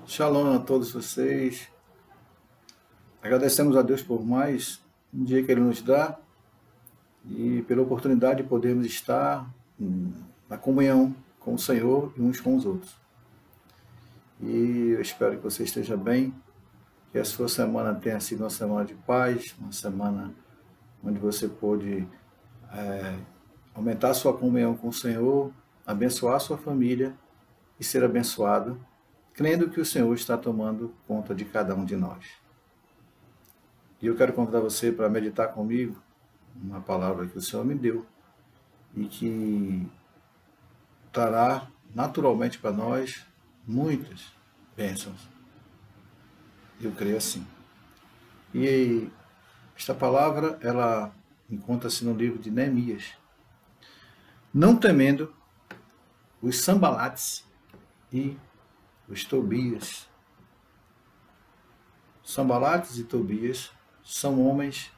Shalom a todos vocês. Agradecemos a Deus por mais um dia que Ele nos dá e pela oportunidade de podermos estar na comunhão com o Senhor e uns com os outros. E eu espero que você esteja bem, que a sua semana tenha sido uma semana de paz, uma semana onde você pôde aumentar a sua comunhão com o Senhor, abençoar a sua família e ser abençoado, crendo que o Senhor está tomando conta de cada um de nós. E eu quero convidar você para meditar comigo uma palavra que o Senhor me deu e que trará naturalmente para nós muitas bênçãos. Eu creio assim. E esta palavra, ela encontra-se no livro de Neemias. Não temendo os Sanbalates e os Tobias. Sanbalates e Tobias são homens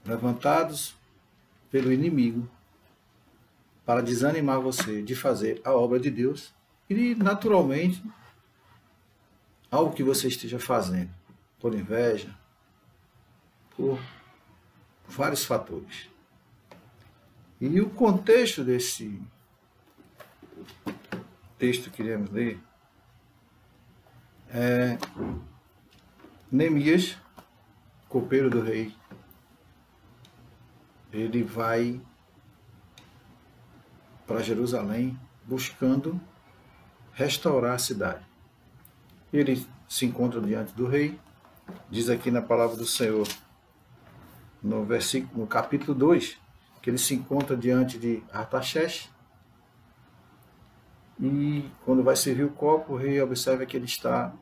levantados pelo inimigo para desanimar você de fazer a obra de Deus e, naturalmente, algo que você esteja fazendo, por inveja, por vários fatores. E o contexto desse texto que iremos ler é Neemias, copeiro do rei. Ele vai para Jerusalém buscando restaurar a cidade. Ele se encontra diante do rei, diz aqui na palavra do Senhor, no capítulo 2, que ele se encontra diante de Artaxerxes, e quando vai servir o copo, o rei observa que ele está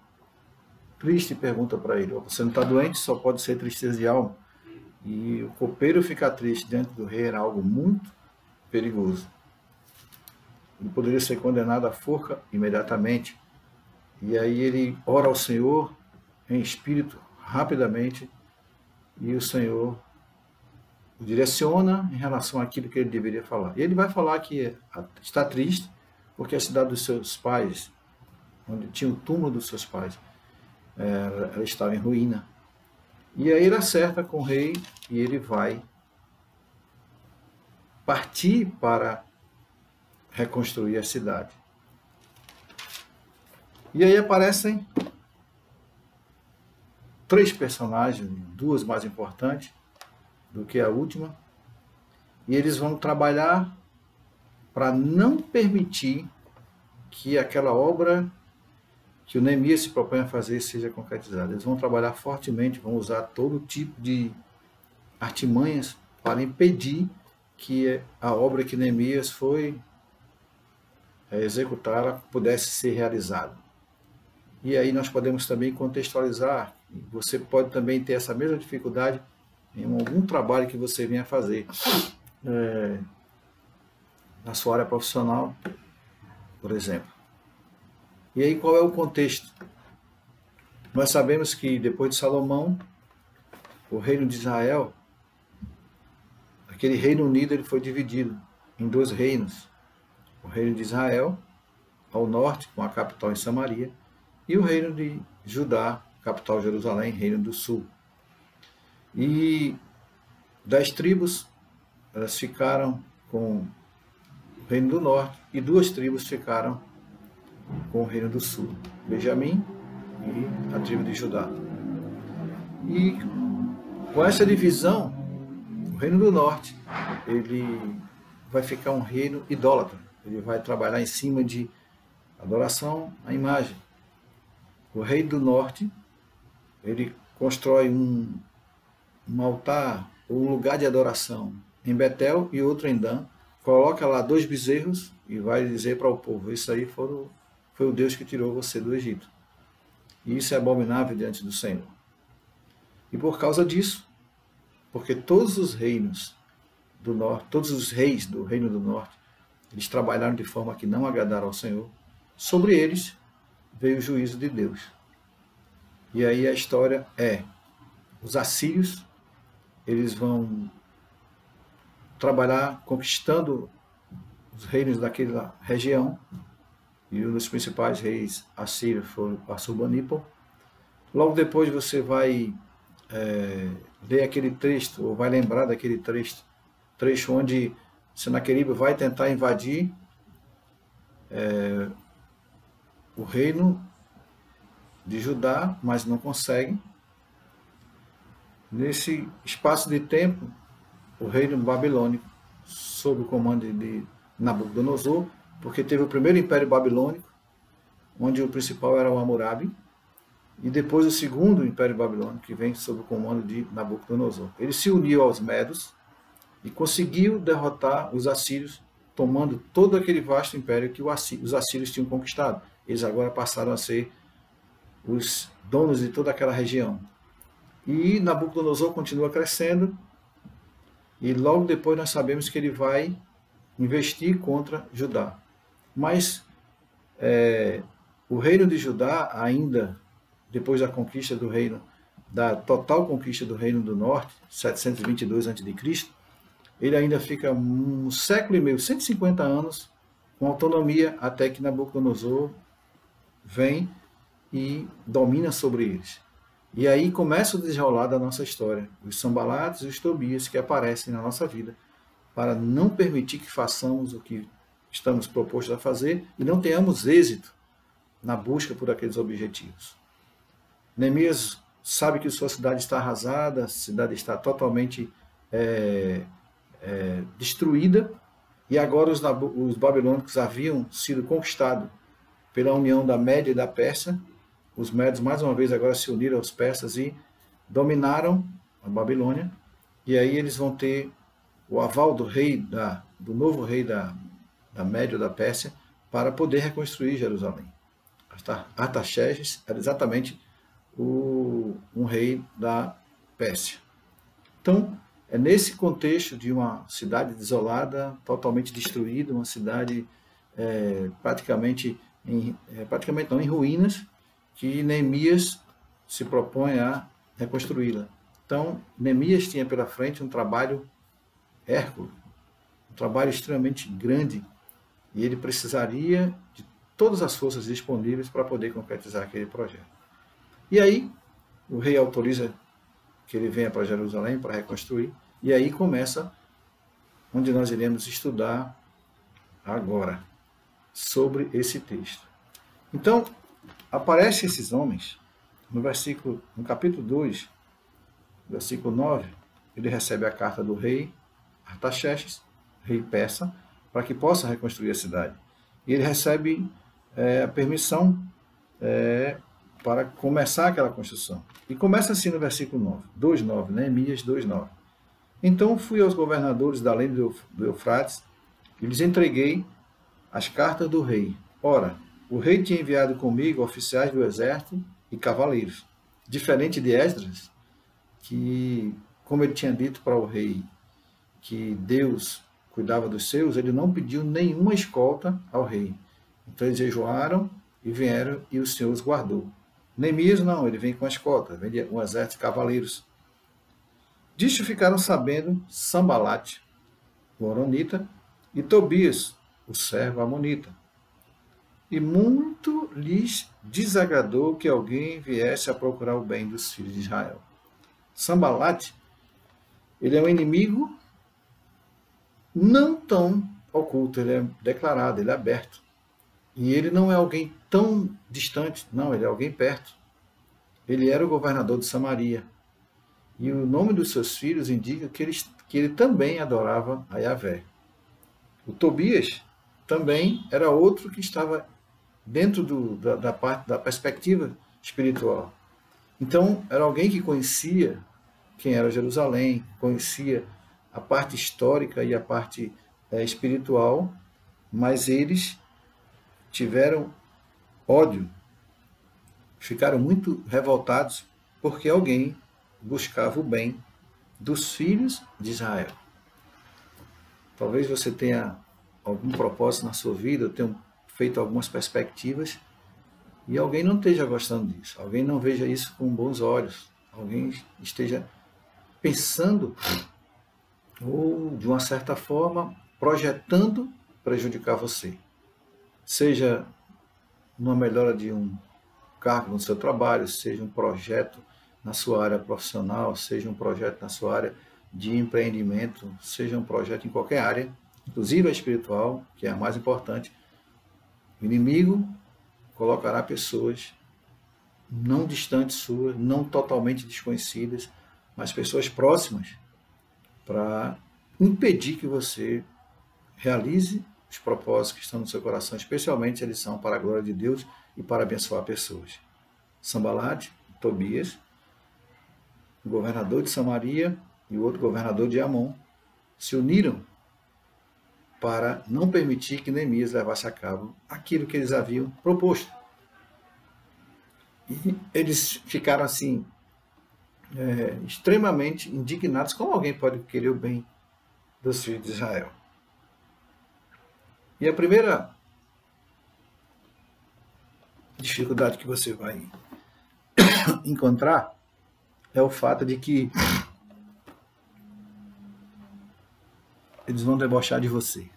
triste e pergunta para ele: você não está doente? Só pode ser tristeza de alma. E o copeiro ficar triste diante do rei era algo muito perigoso. Ele poderia ser condenado à forca imediatamente. E aí ele ora ao Senhor em espírito rapidamente, e o Senhor o direciona em relação àquilo que ele deveria falar. E ele vai falar que está triste porque a cidade dos seus pais, onde tinha o túmulo dos seus pais, ela estava em ruína. E aí ele acerta com o rei e ele vai partir para reconstruir a cidade. E aí aparecem três personagens, duas mais importantes do que a última, e eles vão trabalhar para não permitir que aquela obra que o Neemias se propõe a fazer seja concretizada. Eles vão trabalhar fortemente, vão usar todo tipo de artimanhas para impedir que a obra que Neemias foi executar pudesse ser realizada. E aí nós podemos também contextualizar, você pode também ter essa mesma dificuldade em algum trabalho que você venha fazer na sua área profissional, por exemplo. E aí qual é o contexto? Nós sabemos que depois de Salomão, o reino de Israel, aquele Reino Unido, ele foi dividido em dois reinos. O reino de Israel, ao norte, com a capital em Samaria, e o reino de Judá, capital Jerusalém, reino do sul. E 10 tribos, elas ficaram com o reino do norte, e 2 tribos ficaram com o reino do sul, Benjamim e a tribo de Judá. E com essa divisão, o reino do norte, ele vai ficar um reino idólatra. Ele vai trabalhar em cima de adoração à imagem. O rei do norte, ele constrói um altar, um lugar de adoração em Betel e outro em Dan, coloca lá 2 bezerros e vai dizer para o povo: isso aí foi o Deus que tirou você do Egito. E isso é abominável diante do Senhor. E por causa disso, porque todos os reinos do norte, todos os reis do reino do norte, eles trabalharam de forma que não agradaram ao Senhor, sobre eles veio o juízo de Deus. E aí a história é: os assírios, eles vão trabalhar conquistando os reinos daquela região, e um dos principais reis assírios foi Assurbanipal. Logo depois você vai ler aquele texto, ou vai lembrar daquele trecho onde Senaqueribe vai tentar invadir o reino de Judá, mas não consegue. Nesse espaço de tempo, o reino babilônico, sob o comando de Nabucodonosor, porque teve o primeiro império babilônico, onde o principal era o Hammurabi, e depois o segundo império babilônico, que vem sob o comando de Nabucodonosor. Ele se uniu aos medos e conseguiu derrotar os assírios, tomando todo aquele vasto império que os assírios tinham conquistado. Eles agora passaram a ser os donos de toda aquela região. E Nabucodonosor continua crescendo, e logo depois nós sabemos que ele vai investir contra Judá. Mas o reino de Judá, ainda depois da conquista do reino, da total conquista do reino do norte, 722 a.C., ele ainda fica um século e meio, 150 anos, com autonomia, até que Nabucodonosor vem e domina sobre eles. E aí começa o desenrolar da nossa história, os Sanbalates e os Tobias que aparecem na nossa vida, para não permitir que façamos o que estamos propostos a fazer e não tenhamos êxito na busca por aqueles objetivos. Neemias sabe que sua cidade está arrasada, a cidade está totalmente destruída, e agora os babilônicos haviam sido conquistados pela união da Média e da Pérsia. Os médios, mais uma vez, agora se uniram aos persas e dominaram a Babilônia. E aí eles vão ter o aval do novo rei da Média e da Pérsia para poder reconstruir Jerusalém. Artaxerxes era exatamente um rei da Pérsia. Então, é nesse contexto de uma cidade desolada, totalmente destruída, uma cidade praticamente não em ruínas, que Neemias se propõe a reconstruí-la. Então, Neemias tinha pela frente um trabalho hércules, um trabalho extremamente grande, e ele precisaria de todas as forças disponíveis para poder concretizar aquele projeto. E aí, o rei autoriza que ele venha para Jerusalém para reconstruir, e aí começa onde nós iremos estudar agora, sobre esse texto. Então, aparecem esses homens, no capítulo 2, versículo 9, ele recebe a carta do rei Artaxerxes, rei persa, para que possa reconstruir a cidade. E ele recebe a permissão para começar aquela construção. E começa assim no versículo 9, 2:9, Neemias 2:9. Então fui aos governadores da além do Eufrates e lhes entreguei as cartas do rei. Ora, o rei tinha enviado comigo oficiais do exército e cavaleiros. Diferente de Esdras, que, como ele tinha dito para o rei que Deus cuidava dos seus, ele não pediu nenhuma escolta ao rei. Então eles jejuaram e vieram e o Senhor os guardou. Neemias não, ele vem com a escolta, vem com um exército de cavaleiros. Disto ficaram sabendo Sanbalate, o horonita, e Tobias, o servo amonita. E muito lhes desagradou que alguém viesse a procurar o bem dos filhos de Israel. Sanbalate, ele é um inimigo não tão oculto, ele é declarado, ele é aberto. E ele não é alguém tão distante, não, ele é alguém perto. Ele era o governador de Samaria. E o nome dos seus filhos indica que ele também adorava a Yahvé. O Tobias também era outro que estava dentro da parte da perspectiva espiritual. Então, era alguém que conhecia quem era Jerusalém, conhecia a parte histórica e a parte espiritual, mas eles tiveram ódio, ficaram muito revoltados porque alguém buscava o bem dos filhos de Israel. Talvez você tenha algum propósito na sua vida, tenha feito algumas perspectivas e alguém não esteja gostando disso, alguém não veja isso com bons olhos, alguém esteja pensando ou, de uma certa forma, projetando prejudicar você. Seja numa melhora de um cargo no seu trabalho, seja um projeto na sua área profissional, seja um projeto na sua área de empreendimento, seja um projeto em qualquer área, inclusive a espiritual, que é a mais importante. O inimigo colocará pessoas não distantes suas, não totalmente desconhecidas, mas pessoas próximas, para impedir que você realize os propósitos que estão no seu coração, especialmente se eles são para a glória de Deus e para abençoar pessoas. Sanbalate, Tobias, o governador de Samaria e o outro governador de Amon se uniram para não permitir que Neemias levasse a cabo aquilo que eles haviam proposto. E eles ficaram assim, extremamente indignados. Como alguém pode querer o bem dos filhos de Israel? E a primeira dificuldade que você vai encontrar é o fato de que eles vão debochar de você.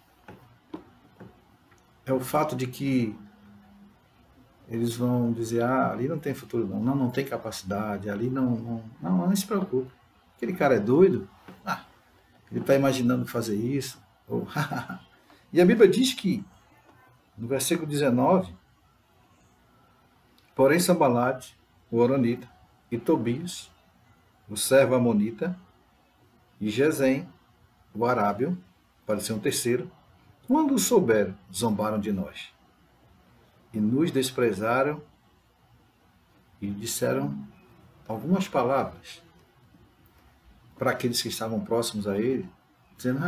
É o fato de que eles vão dizer, ali não tem futuro não tem capacidade, ali não se preocupe. Aquele cara é doido, ele está imaginando fazer isso. E a Bíblia diz que, no versículo 19, porém Sanbalate, o horonita, e Tobias, o servo amonita, e Gesem, o arábio, pareceu um terceiro, quando o souberam, zombaram de nós e nos desprezaram e disseram algumas palavras para aqueles que estavam próximos a ele, dizendo,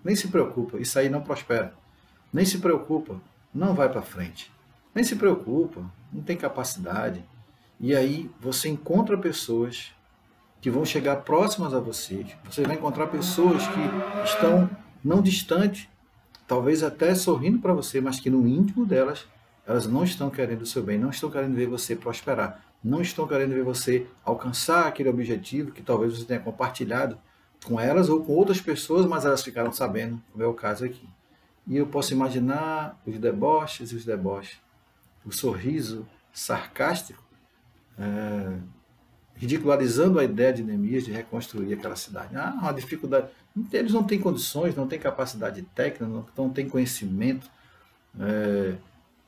nem se preocupa, isso aí não prospera, nem se preocupa, não vai para frente, nem se preocupa, não tem capacidade. E aí você encontra pessoas que vão chegar próximas a você vai encontrar pessoas que estão não distantes, talvez até sorrindo para você, mas que no íntimo delas, elas não estão querendo o seu bem, não estão querendo ver você prosperar, não estão querendo ver você alcançar aquele objetivo que talvez você tenha compartilhado com elas ou com outras pessoas, mas elas ficaram sabendo, como é o caso aqui. E eu posso imaginar os deboches e os deboches, o sorriso sarcástico, ridicularizando a ideia de Neemias de reconstruir aquela cidade. Uma dificuldade. Eles não têm condições, não têm capacidade técnica, não têm conhecimento.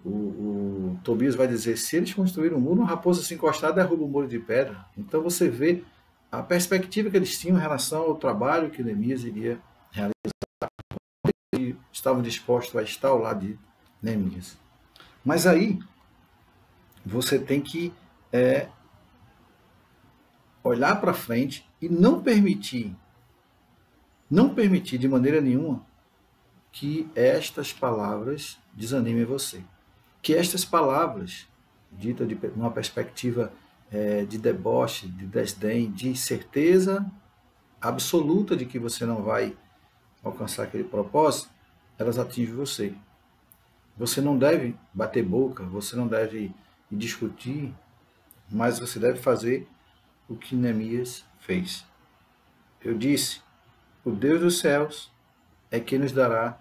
O Tobias vai dizer, se eles construíram um muro, uma raposa se encostar derruba um muro de pedra. Então você vê a perspectiva que eles tinham em relação ao trabalho que Neemias iria realizar. E estavam dispostos a estar ao lado de Neemias. Mas aí você tem que olhar para frente e não permitir de maneira nenhuma que estas palavras desanimem você. Que estas palavras, ditas numa perspectiva de deboche, de desdém, de certeza absoluta de que você não vai alcançar aquele propósito, elas atingem você. Você não deve bater boca, você não deve discutir, mas você deve fazer o que Neemias fez. Eu disse, o Deus dos céus é quem nos dará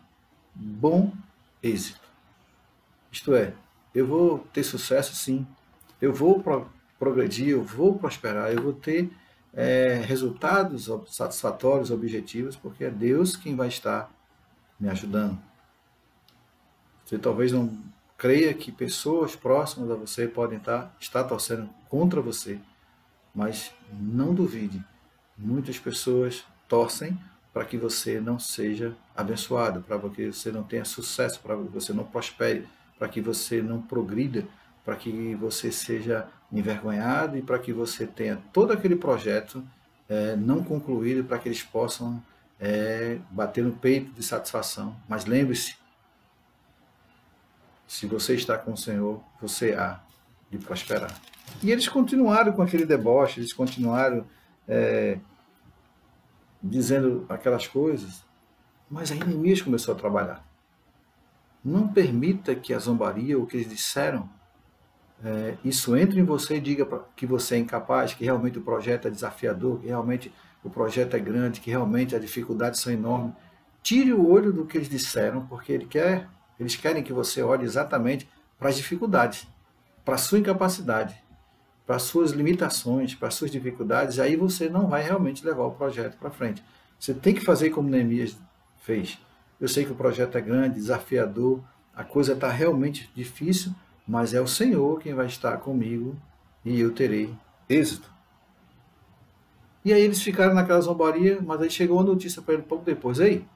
bom êxito. Isto é, eu vou ter sucesso sim, eu vou progredir, eu vou prosperar, eu vou ter resultados satisfatórios, objetivos, porque é Deus quem vai estar me ajudando. Você talvez não creia que pessoas próximas a você podem estar torcendo contra você, mas não duvide, muitas pessoas torcem para que você não seja abençoado, para que você não tenha sucesso, para que você não prospere, para que você não progrida, para que você seja envergonhado e para que você tenha todo aquele projeto não concluído, para que eles possam bater no peito de satisfação. Mas lembre-se, se você está com o Senhor, você há de prosperar. E eles continuaram com aquele deboche, eles continuaram dizendo aquelas coisas, mas aí Neemias começou a trabalhar. Não permita que a zombaria, o que eles disseram, isso entre em você e diga que você é incapaz, que realmente o projeto é desafiador, que realmente o projeto é grande, que realmente as dificuldades são enormes. Tire o olho do que eles disseram, porque eles querem que você olhe exatamente para as dificuldades, para a sua incapacidade, para as suas limitações, para as suas dificuldades, aí você não vai realmente levar o projeto para frente. Você tem que fazer como Neemias fez. Eu sei que o projeto é grande, desafiador, a coisa está realmente difícil, mas é o Senhor quem vai estar comigo e eu terei êxito. E aí eles ficaram naquela zombaria, mas aí chegou uma notícia para ele pouco depois. Ei,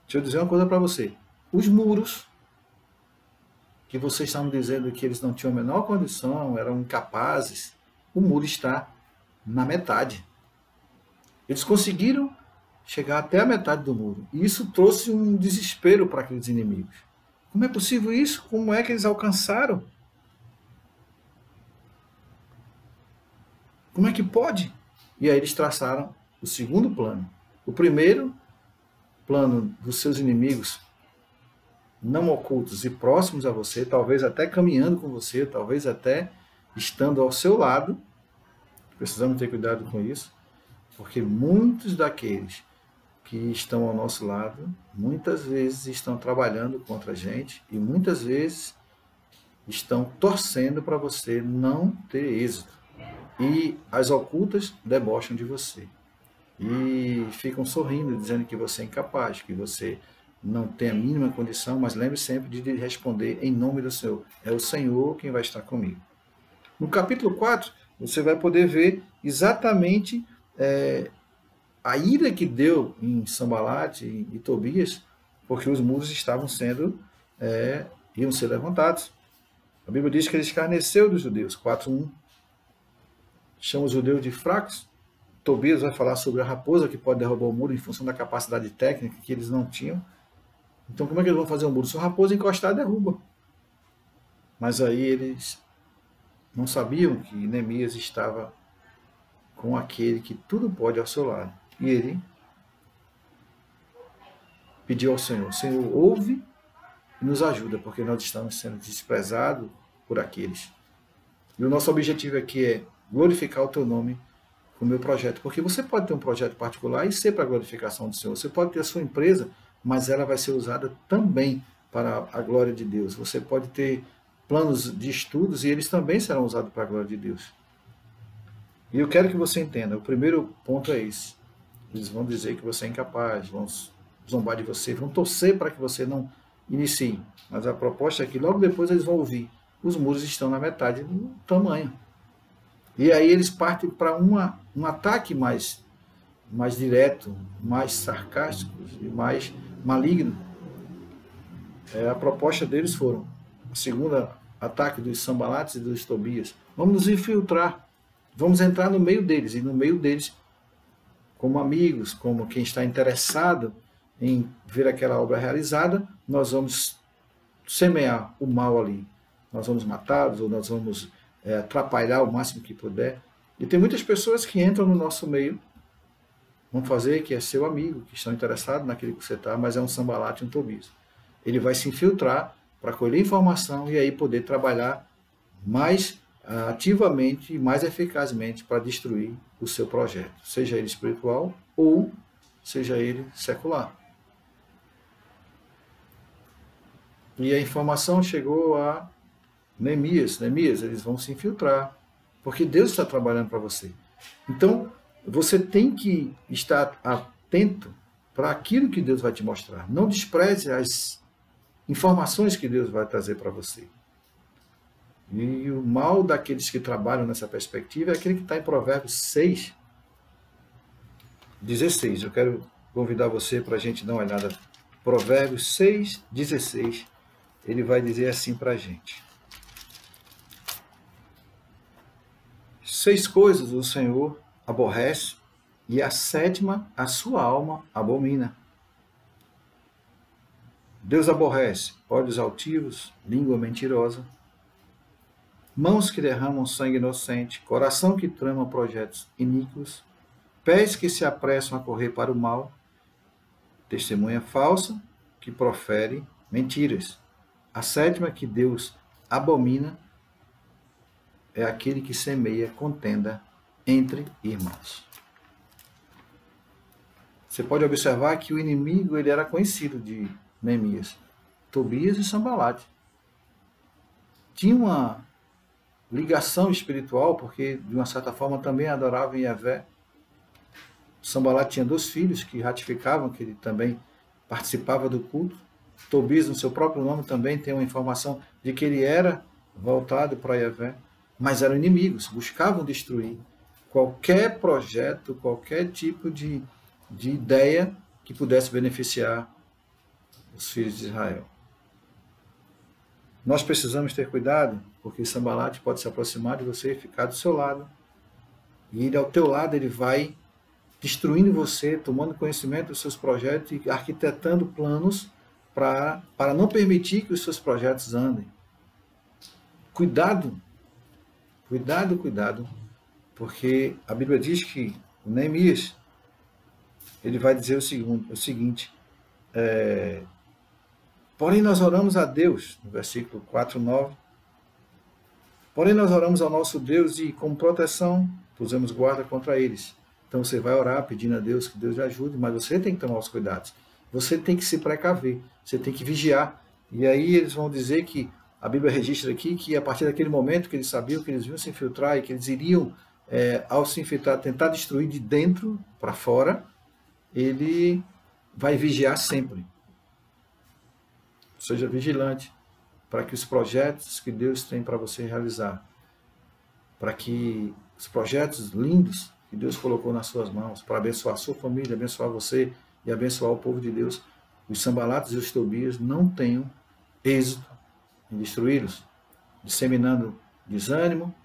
deixa eu dizer uma coisa para você. Os muros que vocês estavam dizendo que eles não tinham a menor condição, eram incapazes, o muro está na metade. Eles conseguiram chegar até a metade do muro. E isso trouxe um desespero para aqueles inimigos. Como é possível isso? Como é que eles alcançaram? Como é que pode? E aí eles traçaram o segundo plano. O primeiro plano dos seus inimigos não ocultos e próximos a você, talvez até caminhando com você, talvez até estando ao seu lado. Precisamos ter cuidado com isso, porque muitos daqueles que estão ao nosso lado, muitas vezes estão trabalhando contra a gente e muitas vezes estão torcendo para você não ter êxito. E as ocultas debocham de você. E ficam sorrindo, dizendo que você é incapaz, que você não tem a mínima condição, mas lembre sempre de responder em nome do Senhor. É o Senhor quem vai estar comigo. No capítulo 4, você vai poder ver exatamente a ira que deu em Sambalat e Tobias, porque os muros estavam iam ser levantados. A Bíblia diz que ele escarneceu dos judeus, 4:1. Chama os judeus de fracos. Tobias vai falar sobre a raposa que pode derrubar o muro em função da capacidade técnica que eles não tinham. Então, como é que eles vão fazer um muro? Se a raposa encostar, derruba. Mas aí eles não sabiam que Neemias estava com aquele que tudo pode ao seu lado. E ele pediu ao Senhor: Senhor, ouve e nos ajuda, porque nós estamos sendo desprezados por aqueles. E o nosso objetivo aqui é glorificar o teu nome com o meu projeto. Porque você pode ter um projeto particular e ser para a glorificação do Senhor. Você pode ter a sua empresa, mas ela vai ser usada também para a glória de Deus. Você pode ter planos de estudos e eles também serão usados para a glória de Deus. E eu quero que você entenda, o primeiro ponto é esse. Eles vão dizer que você é incapaz, vão zombar de você, vão torcer para que você não inicie. Mas a proposta é que logo depois eles vão ouvir: os muros estão na metade do tamanho. E aí eles partem para um ataque mais direto, mais sarcástico e mais maligno. A proposta deles foram: o segundo ataque dos Sambalates e dos Tobias, vamos nos infiltrar, vamos entrar no meio deles, e no meio deles, como amigos, como quem está interessado em ver aquela obra realizada, nós vamos semear o mal ali. Nós vamos matá-los, ou nós vamos atrapalhar o máximo que puder. E tem muitas pessoas que entram no nosso meio, vão fazer que é seu amigo, que estão interessados naquilo que você está, mas é um Sambalate e um Tobias. Ele vai se infiltrar para colher informação e aí poder trabalhar mais ativamente e mais eficazmente para destruir o seu projeto, seja ele espiritual ou seja ele secular. E a informação chegou a Neemias. Neemias, eles vão se infiltrar, porque Deus está trabalhando para você. Então, você tem que estar atento para aquilo que Deus vai te mostrar. Não despreze as informações que Deus vai trazer para você. E o mal daqueles que trabalham nessa perspectiva é aquele que está em Provérbios 6:16. Eu quero convidar você para a gente dar uma olhada. Provérbios 6:16. Ele vai dizer assim para a gente: 6 coisas o Senhor aborrece, e a 7ª a sua alma abomina. Deus aborrece olhos altivos, língua mentirosa, mãos que derramam sangue inocente, coração que trama projetos iníquos, pés que se apressam a correr para o mal, testemunha falsa que profere mentiras. A 7ª que Deus abomina é aquele que semeia contenda entre irmãos. Você pode observar que o inimigo ele era conhecido de Neemias: Tobias e Sambalate. tinham uma ligação espiritual, porque de uma certa forma também adoravam Yahvé. Sanbalat tinha 2 filhos que ratificavam que ele também participava do culto. Tobias, no seu próprio nome, também tem uma informação de que ele era voltado para Yahvé, mas eram inimigos, buscavam destruir qualquer projeto, qualquer tipo de ideia que pudesse beneficiar os filhos de Israel. Nós precisamos ter cuidado, porque Sanbalat pode se aproximar de você e ficar do seu lado. E ele, ao teu lado, ele vai destruindo você, tomando conhecimento dos seus projetos e arquitetando planos para não permitir que os seus projetos andem. Cuidado, cuidado, cuidado, porque a Bíblia diz que o Neemias, ele vai dizer o seguinte, porém nós oramos a Deus, no versículo 4:9, porém nós oramos ao nosso Deus e como proteção pusemos guarda contra eles. Então você vai orar pedindo a Deus que Deus lhe ajude, mas você tem que tomar os cuidados. Você tem que se precaver, você tem que vigiar. E aí eles vão dizer que, a Bíblia registra aqui, que a partir daquele momento que eles sabiam que eles iam se infiltrar e que eles iriam, ao se infiltrar, tentar destruir de dentro para fora, ele vai vigiar sempre. Seja vigilante para que os projetos que Deus tem para você realizar, para que os projetos lindos que Deus colocou nas suas mãos, para abençoar a sua família, abençoar você e abençoar o povo de Deus, os Sanbalatos e os Tobias não tenham êxito em destruí-los, disseminando desânimo,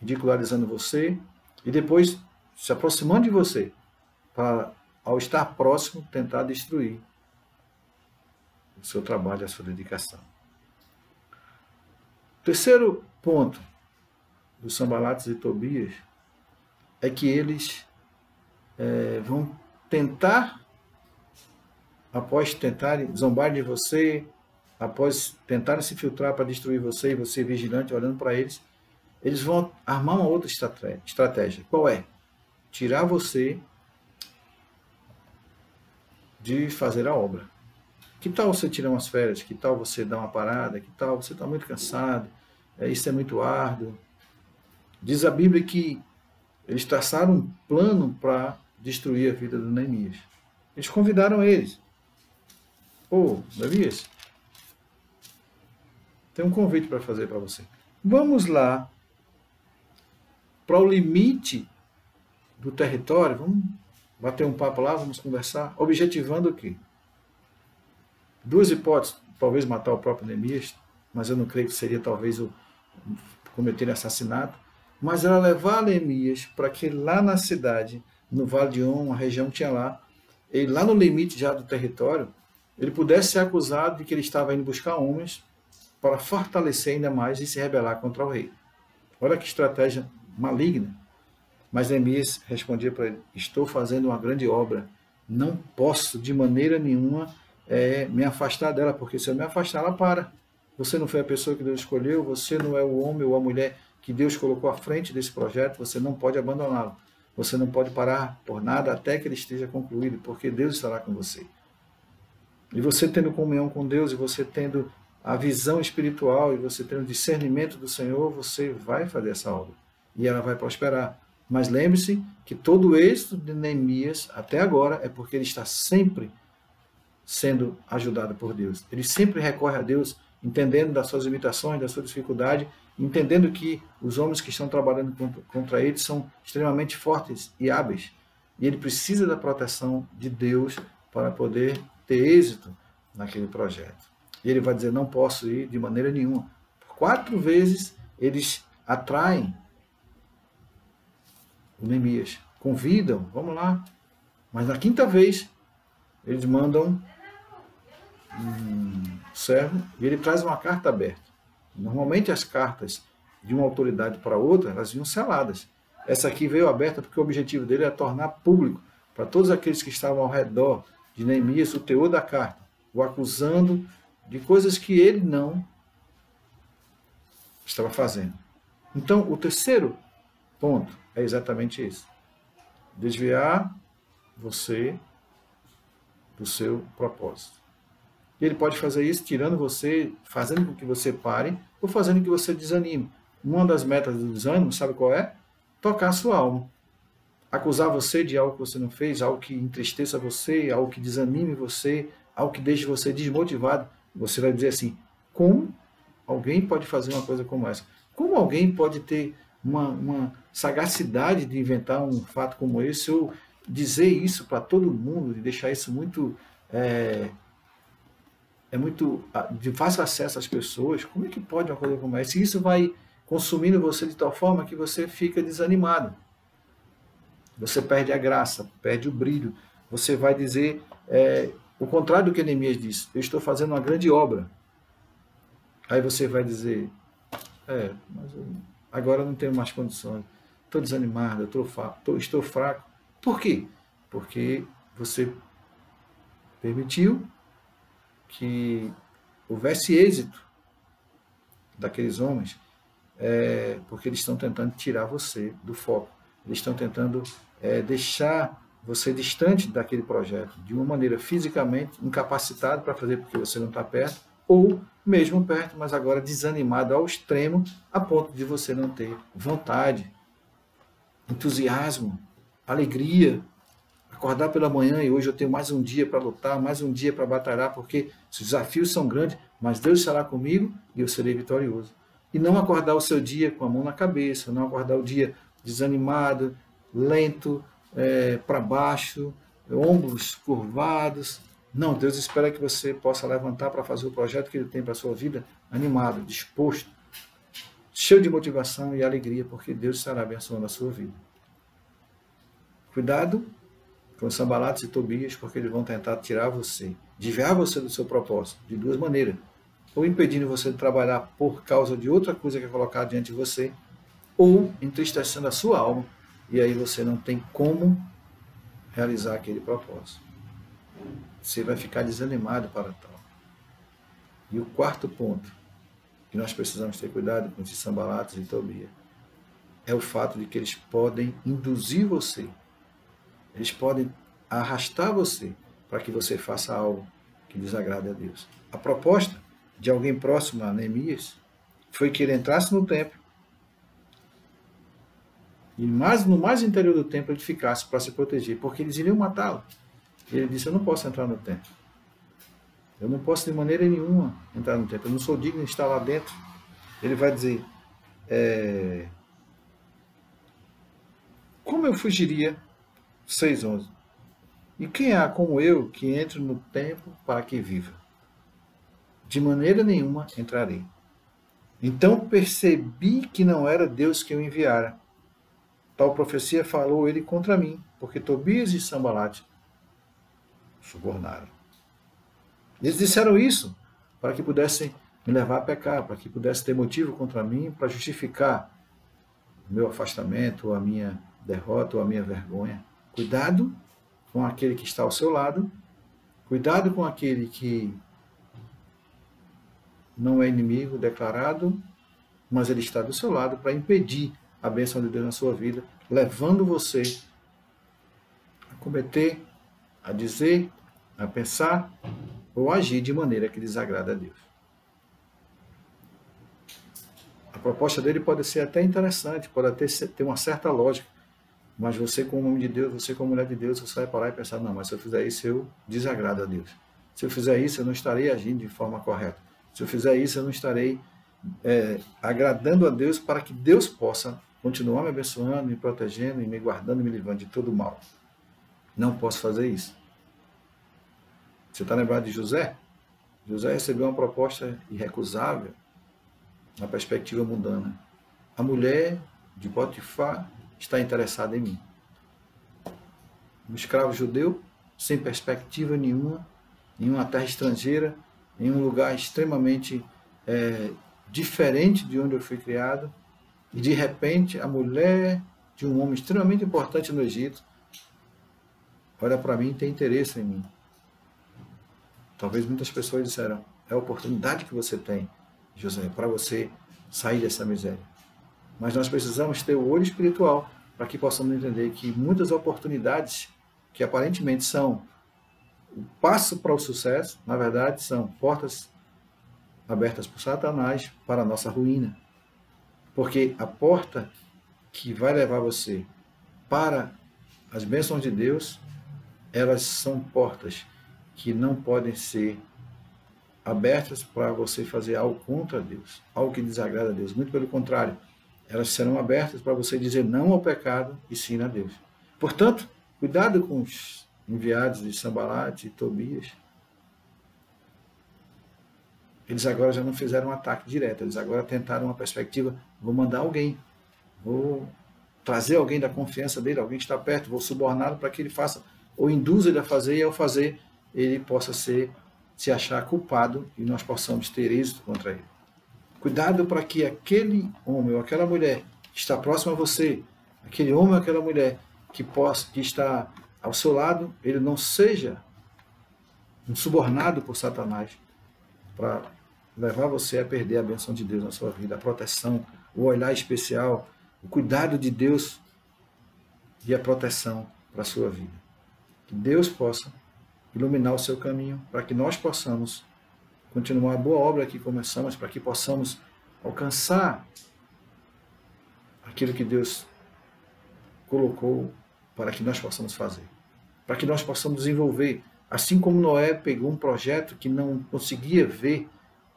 ridicularizando você e depois se aproximando de você para, ao estar próximo, tentar destruir o seu trabalho, a sua dedicação. O terceiro ponto dos Sanbalatos e Tobias é que eles vão tentar, após tentarem zombar de você, após tentarem se filtrar para destruir você e você vigilante olhando para eles, eles vão armar uma outra estratégia. Qual é? Tirar você de fazer a obra. Que tal você tirar umas férias? Que tal você dar uma parada? Que tal você está muito cansado? Isso é muito árduo. Diz a Bíblia que eles traçaram um plano para destruir a vida do Neemias. Eles convidaram eles. Neemias, tem um convite para fazer para você. Vamos lá para o limite do território, vamos bater um papo lá, vamos conversar, objetivando o quê? 2 hipóteses, talvez matar o próprio Neemias, mas eu não creio que seria talvez cometer assassinato, mas era levar Neemias para que lá na cidade, no Vale de On, uma região que tinha lá, ele lá no limite já do território, ele pudesse ser acusado de que ele estava indo buscar homens para fortalecer ainda mais e se rebelar contra o rei. Olha que estratégia maligna. Mas Neemias respondia para ele, estou fazendo uma grande obra, não posso de maneira nenhuma me afastar dela, porque se eu me afastar, ela para. Você não foi a pessoa que Deus escolheu, você não é o homem ou a mulher que Deus colocou à frente desse projeto, você não pode abandoná-lo. Você não pode parar por nada até que ele esteja concluído, porque Deus estará com você. E você tendo comunhão com Deus, e você tendo a visão espiritual, e você tendo o discernimento do Senhor, você vai fazer essa obra. E ela vai prosperar. Mas lembre-se que todo o êxito de Neemias, até agora, é porque ele está sempre sendo ajudado por Deus. Ele sempre recorre a Deus, entendendo das suas limitações, da sua dificuldade, entendendo que os homens que estão trabalhando contra ele são extremamente fortes e hábeis. E ele precisa da proteção de Deus para poder ter êxito naquele projeto. E ele vai dizer, não posso ir de maneira nenhuma. 4 vezes eles atraem o Neemias, convidam, vamos lá. Mas na 5ª vez, eles mandam um servo e ele traz uma carta aberta. Normalmente as cartas de uma autoridade para outra, elas vinham seladas. Essa aqui veio aberta porque o objetivo dele era tornar público para todos aqueles que estavam ao redor de Neemias o teor da carta, o acusando de coisas que ele não estava fazendo. Então, o terceiro ponto é exatamente isso. Desviar você do seu propósito. E ele pode fazer isso tirando você, fazendo com que você pare, ou fazendo com que você desanime. Uma das metas do desânimo, sabe qual é? Tocar a sua alma. Acusar você de algo que você não fez, algo que entristeça você, algo que desanime você, algo que deixe você desmotivado. Você vai dizer assim, como alguém pode fazer uma coisa como essa? Como alguém pode ter uma sagacidade de inventar um fato como esse, ou dizer isso para todo mundo, de deixar isso muito muito de fácil acesso às pessoas? Como é que pode uma coisa como essa? E isso vai consumindo você de tal forma que você fica desanimado. Você perde a graça, perde o brilho. Você vai dizer o contrário do que Neemias disse. Eu estou fazendo uma grande obra. Aí você vai dizer, mas agora eu não tenho mais condições. Estou desanimado, estou fraco. Por quê? Porque você permitiu que houvesse êxito daqueles homens, porque eles estão tentando tirar você do foco. Eles estão tentando deixar você distante daquele projeto, de uma maneira fisicamente incapacitado para fazer porque você não está perto, ou mesmo perto, mas agora desanimado ao extremo, a ponto de você não ter vontade, entusiasmo, alegria, acordar pela manhã e hoje eu tenho mais um dia para lutar, mais um dia para batalhar, porque os desafios são grandes, mas Deus estará comigo e eu serei vitorioso. E não acordar o seu dia com a mão na cabeça, não acordar o dia desanimado, lento, para baixo, ombros curvados. Não, Deus espera que você possa levantar para fazer o projeto que Ele tem para a sua vida, animado, disposto, cheio de motivação e alegria, porque Deus estará abençoando a sua vida. Cuidado com os Sanbalates e Tobias, porque eles vão tentar tirar você, desviar você do seu propósito, de duas maneiras. Ou impedindo você de trabalhar por causa de outra coisa que é colocada diante de você, ou entristecendo a sua alma, e aí você não tem como realizar aquele propósito. Você vai ficar desanimado para tal. E o quarto ponto, que nós precisamos ter cuidado com esses Sanbalates e Tobias, é o fato de que eles podem induzir você, eles podem arrastar você para que você faça algo que desagrade a Deus. A proposta de alguém próximo a Neemias foi que ele entrasse no templo e no mais interior do templo ele ficasse para se proteger, porque eles iriam matá-lo. Ele disse, eu não posso entrar no templo. Eu não posso de maneira nenhuma entrar no templo. Eu não sou digno de estar lá dentro. Ele vai dizer, como eu fugiria? 6:11. E quem há como eu que entre no templo para que viva? De maneira nenhuma entrarei. Então percebi que não era Deus que o enviara. Tal profecia falou ele contra mim, porque Tobias e Sanbalate subornaram. Eles disseram isso para que pudessem me levar a pecar, para que pudesse ter motivo contra mim, para justificar o meu afastamento, ou a minha derrota, ou a minha vergonha. Cuidado com aquele que está ao seu lado, cuidado com aquele que não é inimigo declarado, mas ele está do seu lado para impedir a bênção de Deus na sua vida, levando você a cometer, a dizer, a pensar ou a agir de maneira que desagrada a Deus. A proposta dele pode ser até interessante, pode até ter uma certa lógica, mas você como homem de Deus, você como mulher de Deus, você vai parar e pensar, não, mas se eu fizer isso, eu desagrado a Deus. Se eu fizer isso, eu não estarei agindo de forma correta. Se eu fizer isso, eu não estarei agradando a Deus para que Deus possa continuar me abençoando, me protegendo, e me guardando e me livrando de todo mal. Não posso fazer isso. Você está lembrado de José? José recebeu uma proposta irrecusável na perspectiva mundana. A mulher de Potifar está interessada em mim. Um escravo judeu, sem perspectiva nenhuma, em uma terra estrangeira, em um lugar extremamente diferente de onde eu fui criado, e de repente a mulher de um homem extremamente importante no Egito olha para mim e tem interesse em mim. Talvez muitas pessoas disseram, é a oportunidade que você tem, José, para você sair dessa miséria. Mas nós precisamos ter o olho espiritual para que possamos entender que muitas oportunidades que aparentemente são o passo para o sucesso, na verdade, são portas abertas por Satanás para a nossa ruína. Porque a porta que vai levar você para as bênçãos de Deus, elas são portas que não podem ser abertas para você fazer algo contra Deus, algo que desagrada a Deus. Muito pelo contrário, elas serão abertas para você dizer não ao pecado e sim a Deus. Portanto, cuidado com os enviados de Sanbalate e Tobias. Eles agora já não fizeram um ataque direto, eles agora tentaram uma perspectiva, vou mandar alguém, vou trazer alguém da confiança dele, alguém que está perto, vou suborná-lo para que ele faça, ou induza ele a fazer, e ao fazer, ele possa se achar culpado e nós possamos ter êxito contra ele. Cuidado para que aquele homem ou aquela mulher que está próximo a você, aquele homem ou aquela mulher que está ao seu lado, ele não seja um subornado por Satanás para levar você a perder a bênção de Deus na sua vida, a proteção, o olhar especial, o cuidado de Deus e a proteção para a sua vida. Que Deus possa iluminar o seu caminho para que nós possamos continuar a boa obra que começamos, para que possamos alcançar aquilo que Deus colocou para que nós possamos fazer, para que nós possamos desenvolver. Assim como Noé pegou um projeto que não conseguia ver,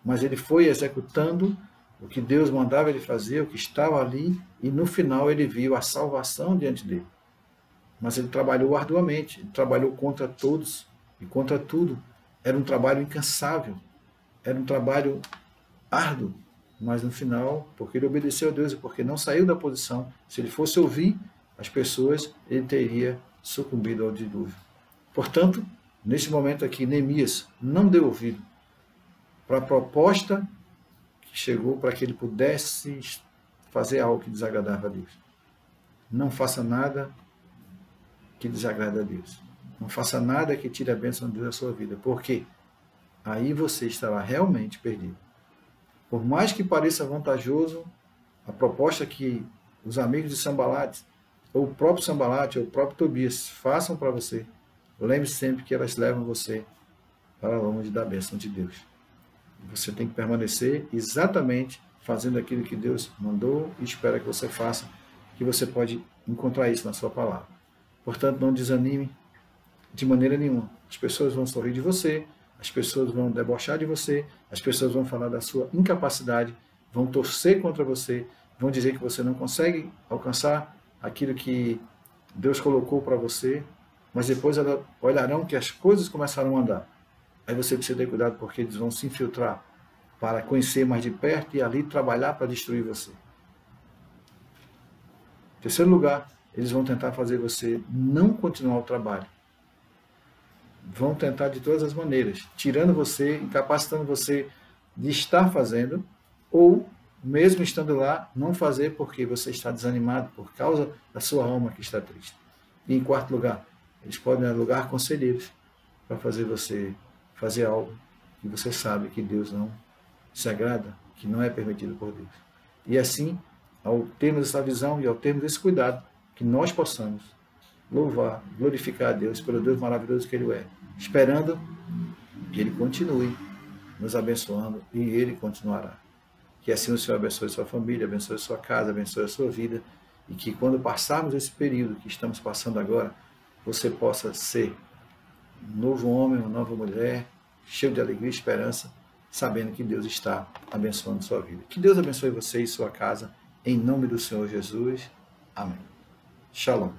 mas ele foi executando o que Deus mandava ele fazer, o que estava ali, e no final ele viu a salvação diante dele. Mas ele trabalhou arduamente, ele trabalhou contra todos e contra tudo. Era um trabalho incansável, era um trabalho árduo, mas no final, porque ele obedeceu a Deus e porque não saiu da posição, se ele fosse ouvir as pessoas, ele teria sucumbido ao dilúvio. Portanto, nesse momento aqui, Neemias não deu ouvido para a proposta que chegou para que ele pudesse fazer algo que desagradava a Deus. Não faça nada que desagrade a Deus. Não faça nada que tire a bênção de Deus da sua vida. Porque aí você estará realmente perdido. Por mais que pareça vantajoso a proposta que os amigos de Sanbalate, ou o próprio Sanbalate, ou o próprio Tobias façam para você, lembre sempre que elas levam você para longe da bênção de Deus. Você tem que permanecer exatamente fazendo aquilo que Deus mandou e espera que você faça, que você pode encontrar isso na sua palavra. Portanto, não desanime de maneira nenhuma. As pessoas vão sorrir de você, as pessoas vão debochar de você, as pessoas vão falar da sua incapacidade, vão torcer contra você, vão dizer que você não consegue alcançar aquilo que Deus colocou para você, mas depois elas olharão que as coisas começaram a andar. Aí você precisa ter cuidado porque eles vão se infiltrar para conhecer mais de perto e ali trabalhar para destruir você. Em terceiro lugar, eles vão tentar fazer você não continuar o trabalho. Vão tentar de todas as maneiras, tirando você, incapacitando você de estar fazendo, ou mesmo estando lá, não fazer porque você está desanimado por causa da sua alma que está triste. E em quarto lugar, eles podem alugar conselheiros para fazer você fazer algo que você sabe que Deus não se agrada, que não é permitido por Deus. E assim, ao termos essa visão e ao termos esse cuidado, que nós possamos louvar, glorificar a Deus pelo Deus maravilhoso que Ele é, esperando que Ele continue nos abençoando e Ele continuará. Que assim o Senhor abençoe sua família, abençoe sua casa, abençoe a sua vida e que quando passarmos esse período que estamos passando agora, você possa ser um novo homem, uma nova mulher, cheio de alegria e esperança, sabendo que Deus está abençoando sua vida. Que Deus abençoe você e sua casa, em nome do Senhor Jesus. Amém. Shalom.